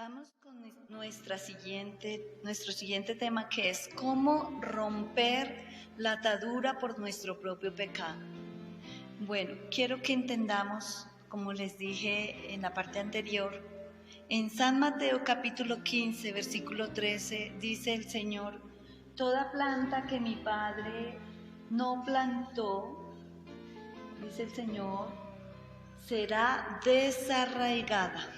Vamos con nuestro siguiente tema, que es cómo romper la atadura por nuestro propio pecado. Bueno, quiero que entendamos, como les dije en la parte anterior, en San Mateo capítulo 15, versículo 13, dice el Señor: toda planta que mi Padre no plantó, dice el Señor, será desarraigada.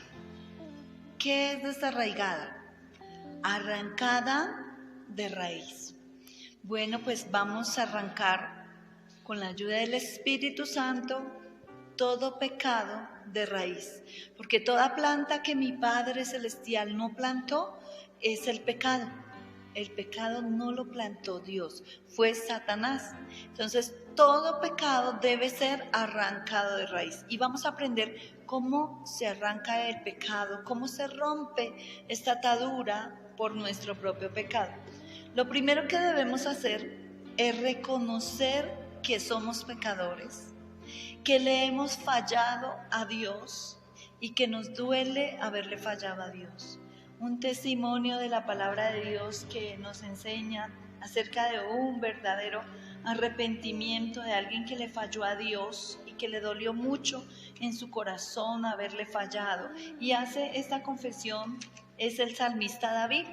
¿Qué es desarraigada? Arrancada de raíz. Bueno, pues vamos a arrancar con la ayuda del Espíritu Santo todo pecado de raíz, porque toda planta que mi Padre Celestial no plantó es el pecado. El pecado no lo plantó Dios, fue Satanás. Entonces, todo pecado debe ser arrancado de raíz. Y vamos a aprender cómo se arranca el pecado, cómo se rompe esta atadura por nuestro propio pecado. Lo primero que debemos hacer es reconocer que somos pecadores, que le hemos fallado a Dios y que nos duele haberle fallado a Dios. Un testimonio de la palabra de Dios que nos enseña acerca de un verdadero arrepentimiento de alguien que le falló a Dios y que le dolió mucho en su corazón haberle fallado. Y hace esta confesión es el salmista David.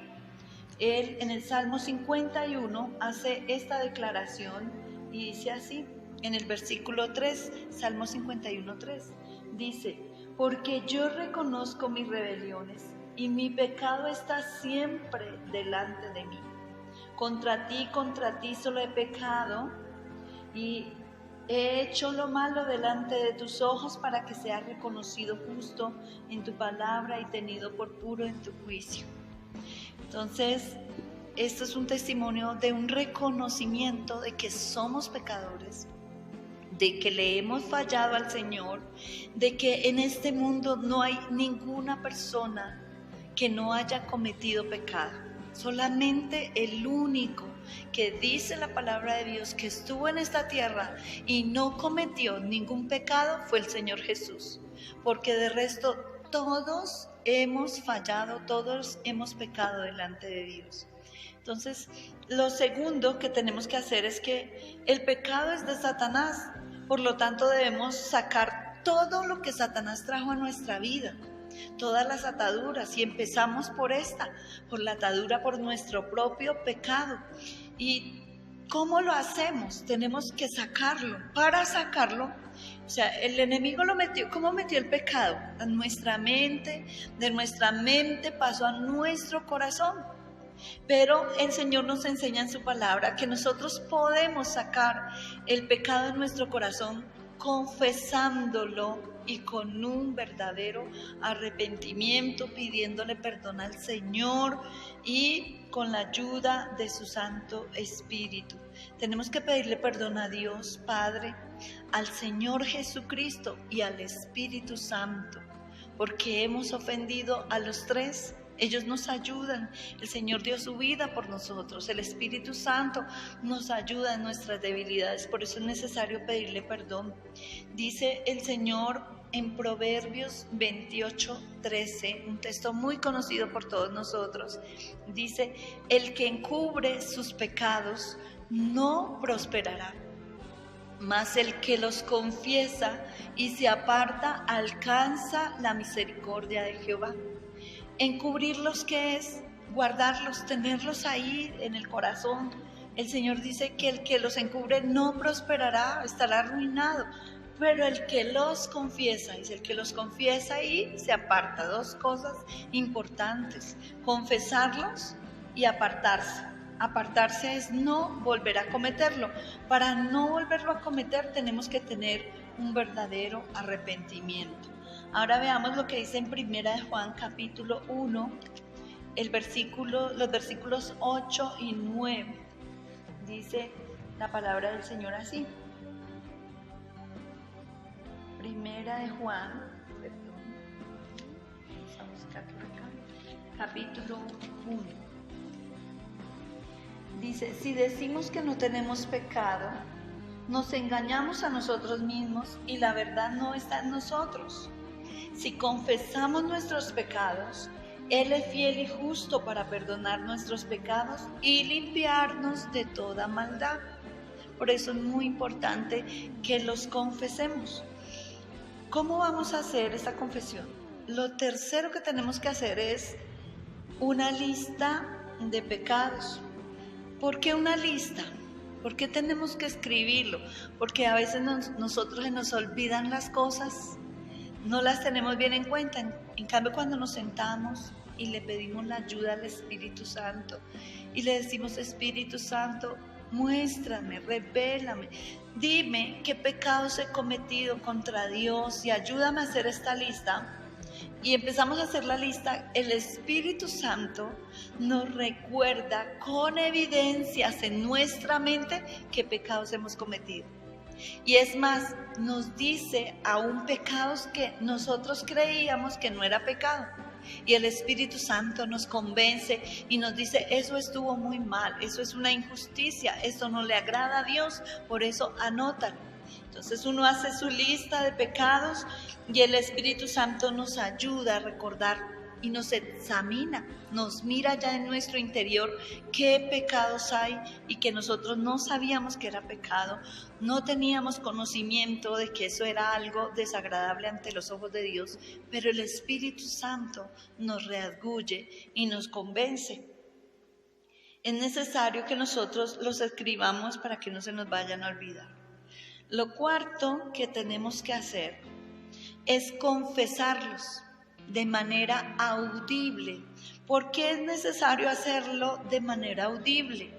Él en el Salmo 51 hace esta declaración y dice así, en el versículo 3, Salmo 51, 3, dice: porque yo reconozco mis rebeliones y mi pecado está siempre delante de mí. Contra ti solo he pecado y he hecho lo malo delante de tus ojos, para que seas reconocido justo en tu palabra y tenido por puro en tu juicio. Entonces, esto es un testimonio de un reconocimiento de que somos pecadores, de que le hemos fallado al Señor, de que en este mundo no hay ninguna persona que no haya cometido pecado. Solamente el único que dice la palabra de Dios que estuvo en esta tierra y no cometió ningún pecado fue el Señor Jesús, porque de resto todos hemos fallado, todos hemos pecado delante de Dios. Entonces, lo segundo que tenemos que hacer es que el pecado es de Satanás, por lo tanto debemos sacar todo lo que Satanás trajo a nuestra vida, todas las ataduras, y empezamos por la atadura por nuestro propio pecado. ¿Y cómo lo hacemos? Tenemos que sacarlo. Para sacarlo, o sea, el enemigo lo metió. ¿Cómo metió el pecado? A nuestra mente, de nuestra mente pasó a nuestro corazón. Pero el Señor nos enseña en su palabra que nosotros podemos sacar el pecado de nuestro corazón confesándolo y con un verdadero arrepentimiento, pidiéndole perdón al Señor y con la ayuda de su Santo Espíritu. Tenemos que pedirle perdón a Dios Padre, al Señor Jesucristo y al Espíritu Santo, porque hemos ofendido a los tres. Ellos nos ayudan, el Señor dio su vida por nosotros, el Espíritu Santo nos ayuda en nuestras debilidades, por eso es necesario pedirle perdón. Dice el Señor en Proverbios 28, 13, un texto muy conocido por todos nosotros, dice: el que encubre sus pecados no prosperará, mas el que los confiesa y se aparta alcanza la misericordia de Jehová. Encubrirlos, ¿qué es? Guardarlos, tenerlos ahí en el corazón. El Señor dice que el que los encubre no prosperará, estará arruinado, pero el que los confiesa, dice, el que los confiesa y se aparta. Dos cosas importantes: confesarlos y apartarse. Apartarse es no volver a cometerlo. Para no volverlo a cometer tenemos que tener un verdadero arrepentimiento. Ahora veamos lo que dice en Primera de Juan capítulo 1, los versículos 8 y 9. Dice la palabra del Señor así. Primera de Juan, vamos a buscar por acá, capítulo 1. Dice: si decimos que no tenemos pecado, nos engañamos a nosotros mismos y la verdad no está en nosotros. Si confesamos nuestros pecados, Él es fiel y justo para perdonar nuestros pecados y limpiarnos de toda maldad. Por eso es muy importante que los confesemos. ¿Cómo vamos a hacer esta confesión? Lo tercero que tenemos que hacer es una lista de pecados. ¿Por qué una lista? ¿Por qué tenemos que escribirlo? Porque a veces nosotros se nos olvidan las cosas, no las tenemos bien en cuenta. En cambio, cuando nos sentamos y le pedimos la ayuda al Espíritu Santo y le decimos: Espíritu Santo, muéstrame, revélame, dime qué pecados he cometido contra Dios y ayúdame a hacer esta lista. Y empezamos a hacer la lista, el Espíritu Santo nos recuerda con evidencias en nuestra mente qué pecados hemos cometido. Y es más, nos dice aún pecados que nosotros creíamos que no era pecado. Y el Espíritu Santo nos convence y nos dice: eso estuvo muy mal, eso es una injusticia, eso no le agrada a Dios, por eso anótalo. Entonces uno hace su lista de pecados y el Espíritu Santo nos ayuda a recordar y nos examina, nos mira ya en nuestro interior qué pecados hay y que nosotros no sabíamos que era pecado, no teníamos conocimiento de que eso era algo desagradable ante los ojos de Dios, pero el Espíritu Santo nos redarguye y nos convence. Es necesario que nosotros los escribamos para que no se nos vayan a olvidar. Lo cuarto que tenemos que hacer es confesarlos de manera audible. ¿Por qué es necesario hacerlo de manera audible?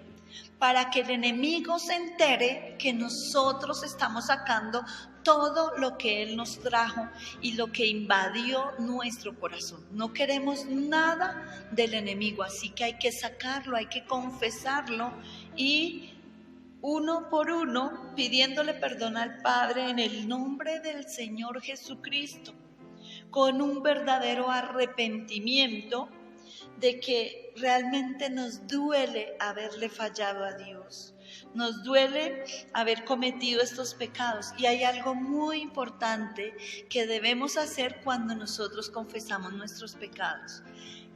Para que el enemigo se entere que nosotros estamos sacando todo lo que él nos trajo y lo que invadió nuestro corazón. No queremos nada del enemigo, así que hay que sacarlo, hay que confesarlo y uno por uno, pidiéndole perdón al Padre en el nombre del Señor Jesucristo, con un verdadero arrepentimiento de que realmente nos duele haberle fallado a Dios, nos duele haber cometido estos pecados. Y hay algo muy importante que debemos hacer cuando nosotros confesamos nuestros pecados.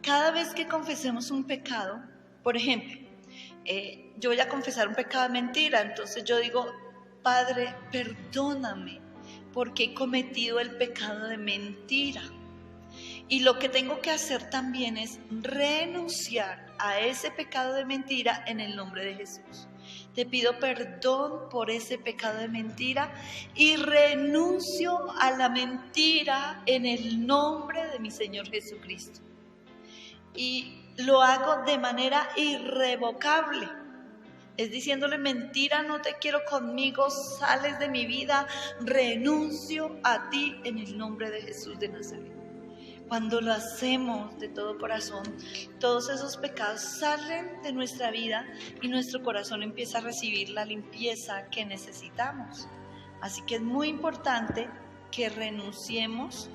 Cada vez que confesemos un pecado, por ejemplo, yo voy a confesar un pecado de mentira, entonces yo digo: Padre, perdóname porque he cometido el pecado de mentira. Y lo que tengo que hacer también es renunciar a ese pecado de mentira en el nombre de Jesús. Te pido perdón por ese pecado de mentira y renuncio a la mentira en el nombre de mi Señor Jesucristo. Y lo hago de manera irrevocable. Es diciéndole: mentira, no te quiero conmigo, sales de mi vida, renuncio a ti en el nombre de Jesús de Nazaret. Cuando lo hacemos de todo corazón, todos esos pecados salen de nuestra vida y nuestro corazón empieza a recibir la limpieza que necesitamos. Así que es muy importante que renunciemos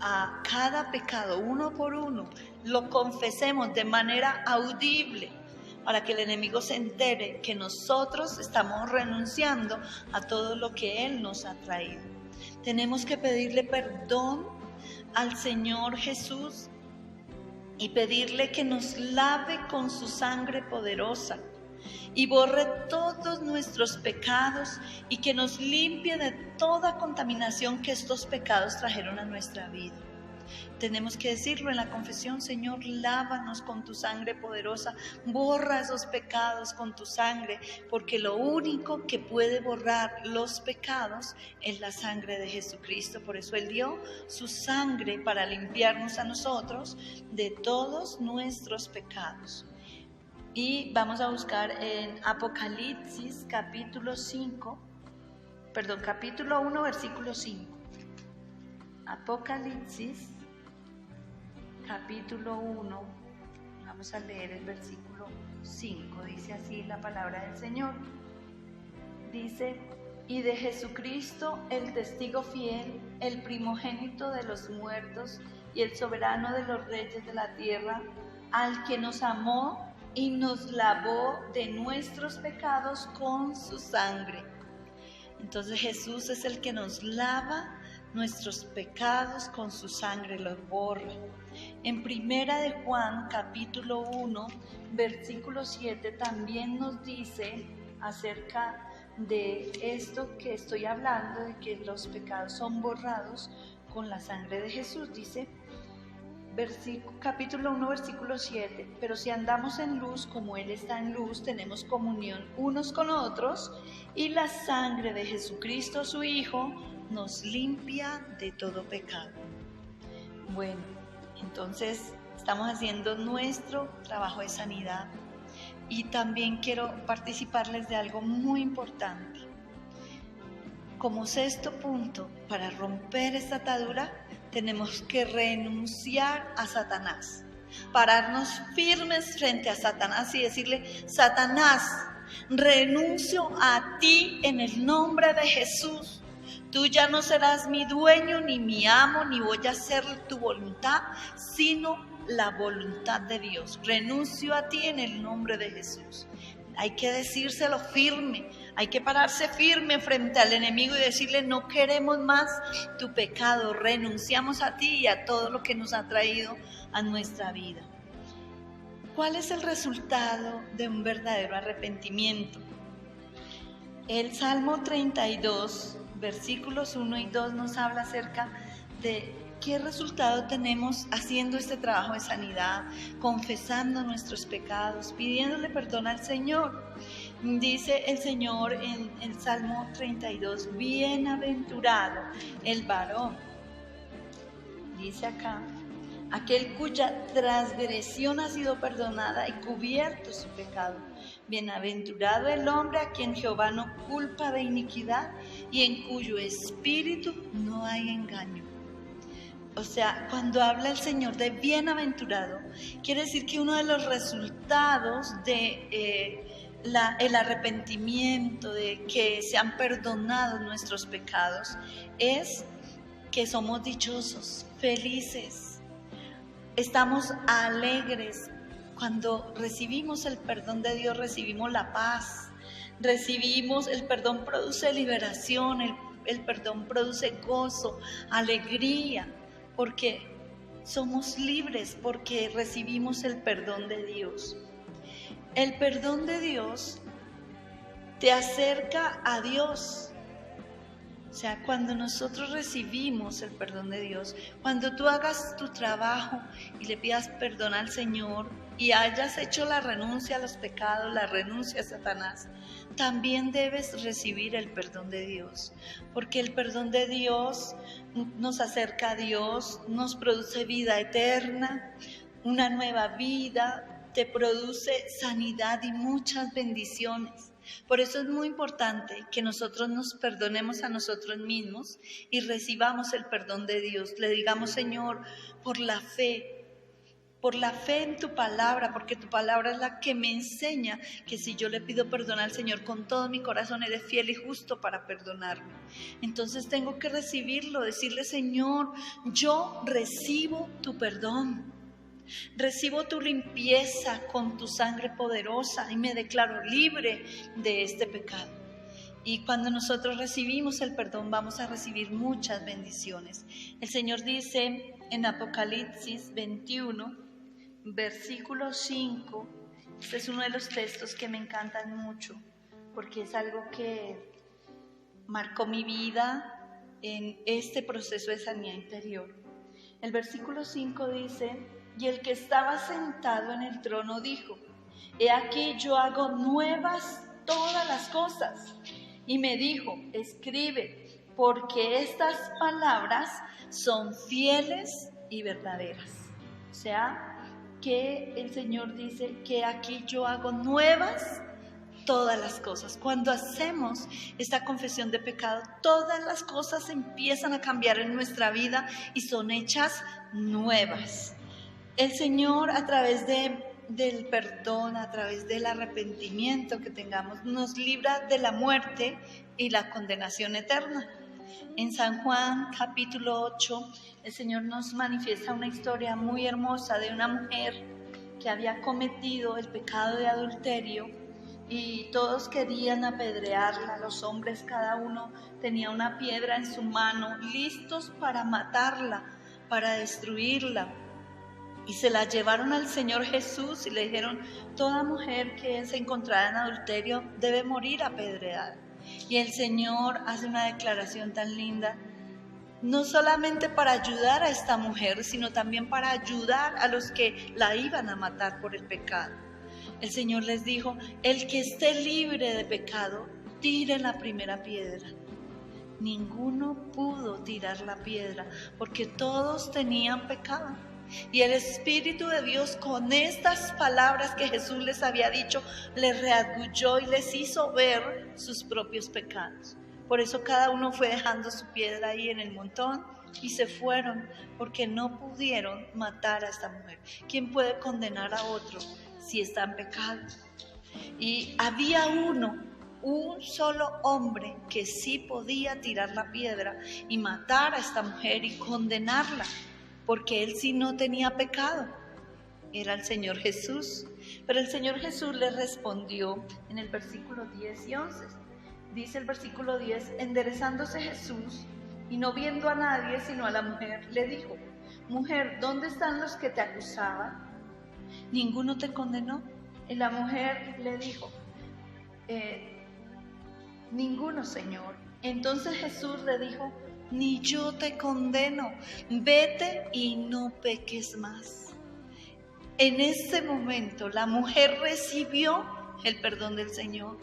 a cada pecado uno por uno, lo confesemos de manera audible para que el enemigo se entere que nosotros estamos renunciando a todo lo que él nos ha traído. Tenemos que pedirle perdón al Señor Jesús y pedirle que nos lave con su sangre poderosa y borre todos nuestros pecados y que nos limpie de toda contaminación que estos pecados trajeron a nuestra vida. Tenemos que decirlo en la confesión: Señor, lávanos con tu sangre poderosa, borra esos pecados con tu sangre, porque lo único que puede borrar los pecados es la sangre de Jesucristo. Por eso Él dio su sangre para limpiarnos a nosotros de todos nuestros pecados. Y vamos a buscar en Apocalipsis capítulo 1, versículo 5. Apocalipsis capítulo 1, vamos a leer el versículo 5, dice así la palabra del Señor. Dice: y de Jesucristo, el testigo fiel, el primogénito de los muertos y el soberano de los reyes de la tierra, al que nos amó y nos lavó de nuestros pecados con su sangre. Entonces Jesús es el que nos lava nuestros pecados con su sangre los borra. En Primera de Juan, capítulo 1, versículo 7, también nos dice acerca de esto que estoy hablando, de que los pecados son borrados con la sangre de Jesús. Dice, capítulo 1, versículo 7, pero si andamos en luz como Él está en luz, tenemos comunión unos con otros, y la sangre de Jesucristo, su Hijo, nos limpia de todo pecado. Bueno, entonces estamos haciendo nuestro trabajo de sanidad, y también quiero participarles de algo muy importante. Como sexto punto, para romper esta atadura, tenemos que renunciar a Satanás, pararnos firmes frente a Satanás y decirle: Satanás, renuncio a ti en el nombre de Jesús. Tú ya no serás mi dueño ni mi amo, ni voy a hacer tu voluntad, sino la voluntad de Dios. Renuncio a ti en el nombre de Jesús. Hay que decírselo firme, hay que pararse firme frente al enemigo y decirle: no queremos más tu pecado, renunciamos a ti y a todo lo que nos ha traído a nuestra vida. ¿Cuál es el resultado de un verdadero arrepentimiento? El Salmo 32, versículos 1 y 2 nos habla acerca de qué resultado tenemos haciendo este trabajo de sanidad, confesando nuestros pecados, pidiéndole perdón al Señor. Dice el Señor en el Salmo 32, bienaventurado el varón, dice acá, aquel cuya transgresión ha sido perdonada y cubierto su pecado. Bienaventurado el hombre a quien Jehová no culpa de iniquidad y en cuyo espíritu no hay engaño. O sea, cuando habla el Señor de bienaventurado, quiere decir que uno de los resultados de el arrepentimiento, de que se han perdonado nuestros pecados, es que somos dichosos, felices, estamos alegres. Cuando recibimos el perdón de Dios, recibimos la paz, el perdón produce liberación, el perdón produce gozo, alegría, porque somos libres, porque recibimos el perdón de Dios. El perdón de Dios te acerca a Dios. O sea, cuando nosotros recibimos el perdón de Dios, cuando tú hagas tu trabajo y le pidas perdón al Señor y hayas hecho la renuncia a los pecados, la renuncia a Satanás, también debes recibir el perdón de Dios, porque el perdón de Dios nos acerca a Dios, nos produce vida eterna, una nueva vida, te produce sanidad y muchas bendiciones. Por eso es muy importante que nosotros nos perdonemos a nosotros mismos y recibamos el perdón de Dios. Le digamos: Señor, por la fe en tu palabra, porque tu palabra es la que me enseña que si yo le pido perdón al Señor con todo mi corazón, Él es fiel y justo para perdonarme. Entonces tengo que recibirlo, decirle: Señor, yo recibo tu perdón. Recibo tu limpieza con tu sangre poderosa y me declaro libre de este pecado. Y cuando nosotros recibimos el perdón, vamos a recibir muchas bendiciones. El Señor dice en Apocalipsis 21, versículo 5, este es uno de los textos que me encantan mucho, porque es algo que marcó mi vida en este proceso de sanidad interior. El versículo 5 dice: y el que estaba sentado en el trono dijo: he aquí yo hago nuevas todas las cosas. Y me dijo: escribe, porque estas palabras son fieles y verdaderas. O sea, que el Señor dice que aquí yo hago nuevas todas las cosas. Cuando hacemos esta confesión de pecado, todas las cosas empiezan a cambiar en nuestra vida y son hechas nuevas. El Señor, a través del perdón, a través del arrepentimiento que tengamos, nos libra de la muerte y la condenación eterna. En San Juan, capítulo 8, el Señor nos manifiesta una historia muy hermosa de una mujer que había cometido el pecado de adulterio y todos querían apedrearla. Los hombres, cada uno tenía una piedra en su mano, listos para matarla, para destruirla. Y se la llevaron al Señor Jesús y le dijeron: toda mujer que se encontrara en adulterio debe morir apedreada. Y el Señor hace una declaración tan linda, no solamente para ayudar a esta mujer, sino también para ayudar a los que la iban a matar por el pecado. El Señor les dijo: el que esté libre de pecado, tire la primera piedra. Ninguno pudo tirar la piedra porque todos tenían pecado. Y el Espíritu de Dios, con estas palabras que Jesús les había dicho, les redarguyó y les hizo ver sus propios pecados. Por eso cada uno fue dejando su piedra ahí en el montón y se fueron, porque no pudieron matar a esta mujer. ¿Quién puede condenar a otro si está en pecado? Y había un solo hombre que sí podía tirar la piedra y matar a esta mujer y condenarla, porque él sí no tenía pecado. Era el Señor Jesús. Pero el Señor Jesús le respondió en el versículo 10 y 11. Dice el versículo 10: enderezándose Jesús y no viendo a nadie sino a la mujer, le dijo: mujer, ¿dónde están los que te acusaban? ¿Ninguno te condenó? Y la mujer le dijo: ninguno, Señor. Entonces Jesús le dijo: ni yo te condeno, vete y no peques más. En ese momento la mujer recibió el perdón del Señor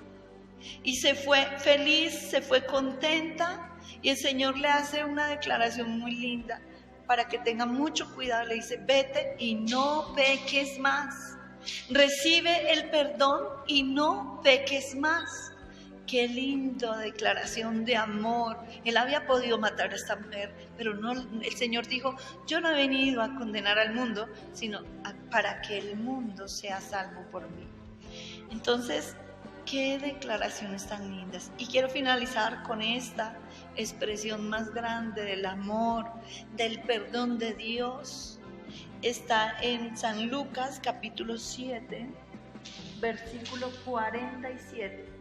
y se fue feliz, se fue contenta, y el Señor le hace una declaración muy linda para que tenga mucho cuidado. Le dice: vete y no peques más. Recibe el perdón y no peques más. Qué lindo declaración de amor. Él había podido matar a esta mujer, pero no, el Señor dijo: yo no he venido a condenar al mundo, sino para que el mundo sea salvo por mí. Entonces, qué declaraciones tan lindas. Y quiero finalizar con esta expresión más grande del amor, del perdón de Dios. Está en San Lucas capítulo 7, versículo 47.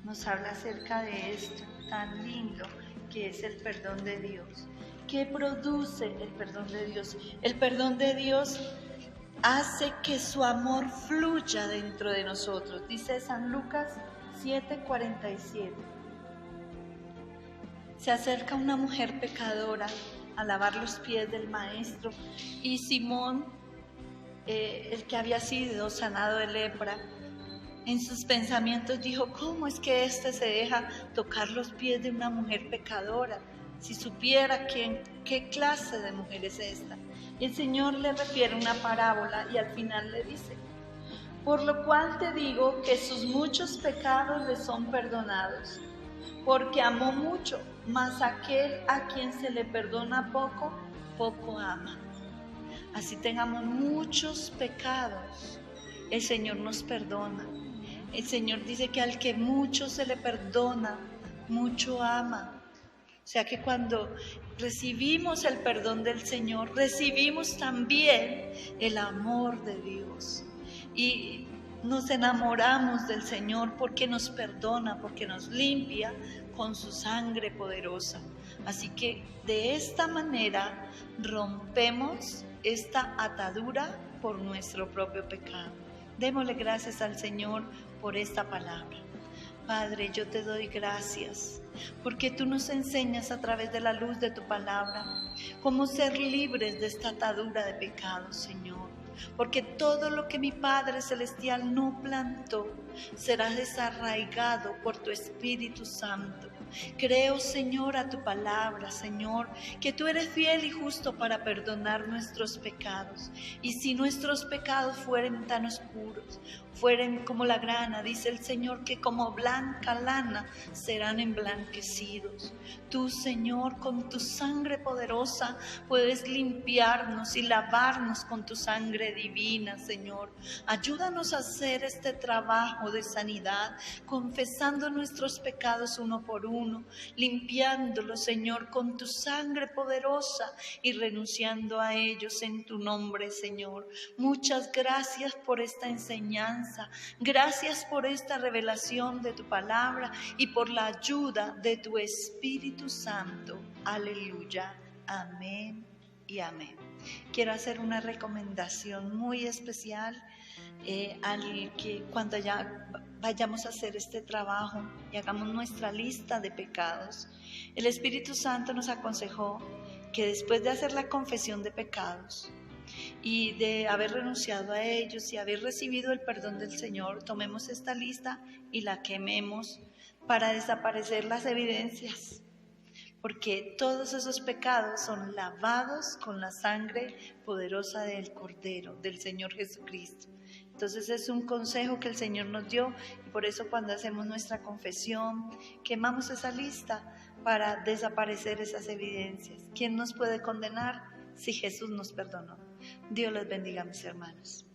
Nos habla acerca de esto tan lindo que es el perdón de Dios. ¿Qué produce el perdón de Dios? El perdón de Dios hace que su amor fluya dentro de nosotros. Dice San Lucas 7:47. Se acerca una mujer pecadora a lavar los pies del Maestro, y Simón, el que había sido sanado de lepra, en sus pensamientos dijo: ¿cómo es que éste se deja tocar los pies de una mujer pecadora? Si supiera qué clase de mujer es esta. Y el Señor le refiere una parábola y al final le dice: por lo cual te digo que sus muchos pecados le son perdonados, porque amó mucho, mas aquel a quien se le perdona poco, poco ama. Así tengamos muchos pecados, el Señor nos perdona. El Señor dice que al que mucho se le perdona, mucho ama. O sea que cuando recibimos el perdón del Señor, recibimos también el amor de Dios. Y nos enamoramos del Señor porque nos perdona, porque nos limpia con su sangre poderosa. Así que de esta manera rompemos esta atadura por nuestro propio pecado. Démosle gracias al Señor por esta palabra. Padre, yo te doy gracias porque tú nos enseñas a través de la luz de tu palabra cómo ser libres de esta atadura de pecado, Señor. Porque todo lo que mi Padre Celestial no plantó será desarraigado por tu Espíritu Santo. Creo, Señor, a tu palabra, Señor, que tú eres fiel y justo para perdonar nuestros pecados. Y si nuestros pecados fueren tan oscuros, fueren como la grana, dice el Señor, que como blanca lana serán emblanquecidos. Tú, Señor, con tu sangre poderosa puedes limpiarnos y lavarnos con tu sangre divina, Señor. Ayúdanos a hacer este trabajo de sanidad, confesando nuestros pecados uno por uno, uno, limpiándolos, Señor, con tu sangre poderosa y renunciando a ellos en tu nombre, Señor. Muchas gracias por esta enseñanza, gracias por esta revelación de tu palabra y por la ayuda de tu Espíritu Santo. Aleluya. Amén y amén. Quiero hacer una recomendación muy especial al que cuando ya vayamos a hacer este trabajo y hagamos nuestra lista de pecados, el Espíritu Santo nos aconsejó que después de hacer la confesión de pecados y de haber renunciado a ellos y haber recibido el perdón del Señor, tomemos esta lista y la quememos para desaparecer las evidencias, porque todos esos pecados son lavados con la sangre poderosa del Cordero, del Señor Jesucristo. Entonces es un consejo que el Señor nos dio y por eso cuando hacemos nuestra confesión, quemamos esa lista para desaparecer esas evidencias. ¿Quién nos puede condenar si Jesús nos perdonó? Dios les bendiga, mis hermanos.